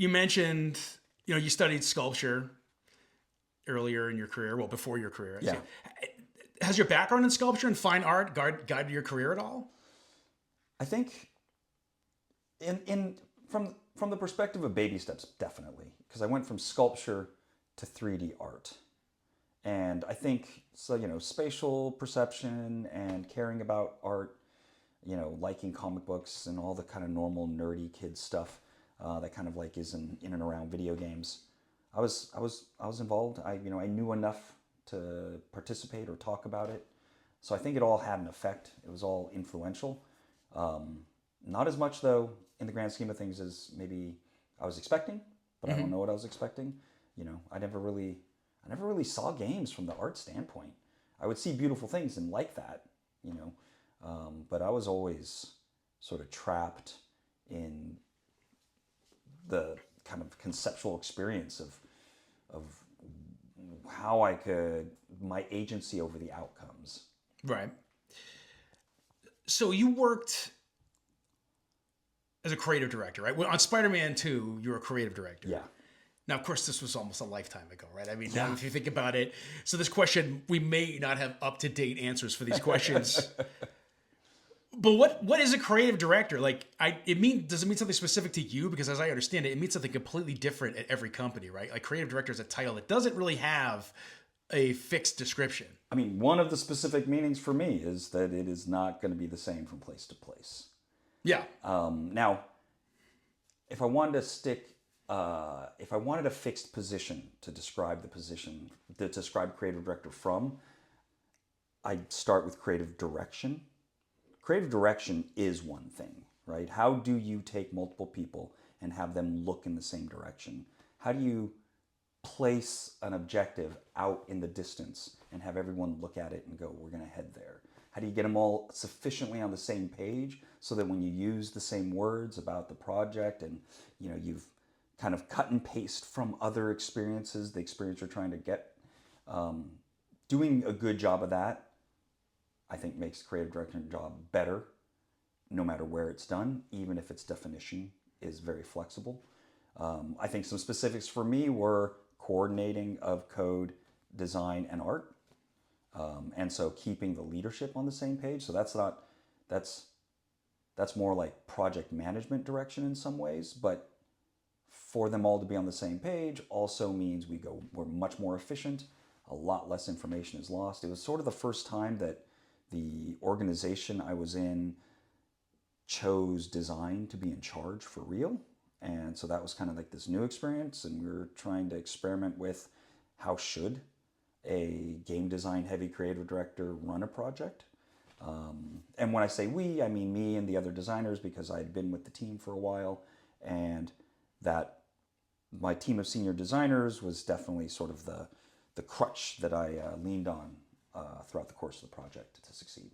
you mentioned, you studied sculpture earlier in your career, well, before your career. Yeah. Has your background in sculpture and fine art guided your career at all? I think in from the perspective of baby steps, definitely, because I went from sculpture to 3D art. And I think so, spatial perception and caring about art, liking comic books and all the kind of normal nerdy kid stuff that kind of like is in and around video games. I was involved. I knew enough to participate or talk about it. So I think it all had an effect. It was all influential. Not as much though in the grand scheme of things as maybe I was expecting, but I don't know what I was expecting. I never really saw games from the art standpoint. I would see beautiful things and like that, but I was always sort of trapped in the kind of conceptual experience of how my agency over the outcomes. Right. So you worked as a creative director, right? On Spider-Man 2, you were a creative director. Yeah. Now, of course, this was almost a lifetime ago, right? I mean, now if you think about it, so this question, we may not have up-to-date answers for these questions. But what is a creative director? Like, does it mean something specific to you? Because as I understand it, it means something completely different at every company, right? Like, creative director is a title that doesn't really have a fixed description. I mean, one of the specific meanings for me is that it is not going to be the same from place to place. Yeah. Now, if I wanted a fixed position to describe creative director from, I'd start with creative direction. Creative direction is one thing, right? How do you take multiple people and have them look in the same direction? How do you place an objective out in the distance and have everyone look at it and go, we're going to head there? How do you get them all sufficiently on the same page so that when you use the same words about the project and you've kind of cut and paste from other experiences, the experience you're trying to get, doing a good job of that, I think makes the creative director's job better no matter where it's done, even if its definition is very flexible. I think some specifics for me were coordinating of code, design, and art. And so keeping the leadership on the same page. So that's more like project management direction in some ways, but for them all to be on the same page also means we're much more efficient. A lot less information is lost. It was sort of the first time that the organization I was in chose design to be in charge for real. And so that was kind of like this new experience, and we were trying to experiment with how should a game design heavy creative director run a project. And when I say we, I mean me and the other designers, because I'd been with the team for a while, and that my team of senior designers was definitely sort of the crutch that I leaned on throughout the course of the project to succeed.